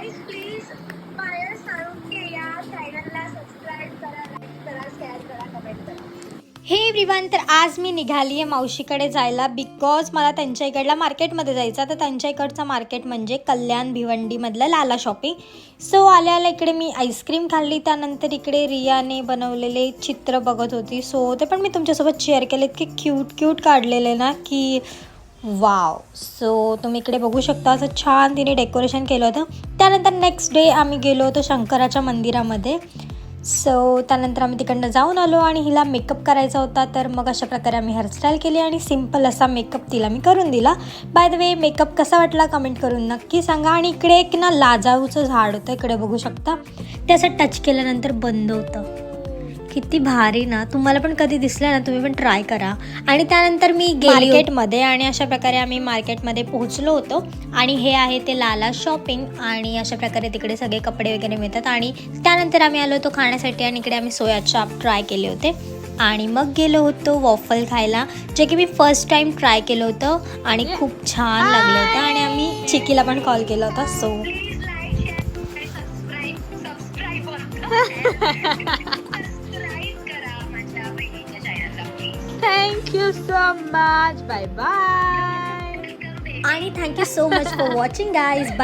Guys please बाहेर सांगून या चॅनलला सबस्क्राईब करा, लाईक करा, शेअर करा, कमेंट करा. हे एव्हरीवन, तर आज मी निघाली आहे मावशीकडे जायला बिकॉज मला त्यांच्या इकडला मार्केटमध्ये जायचं. तर त्यांच्या इकडचं मार्केट म्हणजे कल्याण भिवंडीमधलं लाला शॉपिंग. सो आल्या इकडे मी आईस्क्रीम खाल्ली. त्यानंतर इकडे रियाने बनवलेले चित्र बघत होती. सो ते पण मी तुमच्यासोबत शेअर केले. इतके क्यूट काढलेले ना की वाव. सो तुम्ही इकडे बघू शकता, असं छान तिने डेकोरेशन केलं होतं. त्यानंतर नेक्स्ट डे आम्ही गेलो होतो शंकराच्या मंदिरामध्ये. सो त्यानंतर आम्ही तिकडनं जाऊन आलो आणि हिला मेकअप करायचा होता. तर मग अशा प्रकारे आम्ही हेअरस्टाईल केली आणि सिम्पल असा मेकअप तिला मी करून दिला. बाय द वे, मेकअप कसा वाटला कमेंट करून नक्की सांगा. आणि इकडे एक ना लाजाळूचं झाड होतं, इकडे बघू शकता. ते असं टच केल्यानंतर बंद होतं. किती भारी ना. तुम्हाला पण कधी दिसलं ना, तुम्ही पण ट्राय करा. आणि त्यानंतर मी गेली मार्केटमध्ये आणि अशा प्रकारे आम्ही मार्केटमध्ये पोहोचलो होतो. आणि हे आहे ते लाला शॉपिंग. आणि अशा प्रकारे तिकडे सगळे कपडे वगैरे मिळतात. आणि त्यानंतर आम्ही आलो होतो खाण्यासाठी आणि इकडे आम्ही सोया चाप ट्राय केले होते. आणि मग गेलो होतो वॉफल खायला, जे की मी फर्स्ट टाईम ट्राय केलं होतं आणि खूप छान लागलं होतं. आणि आम्ही चिकीला पण कॉल केला होता. So please like share subscribe करा माझ्या बहिणीच्या चॅनलला please. Thank you so much. Bye bye. आणि thank you so much for watching guys. Bye.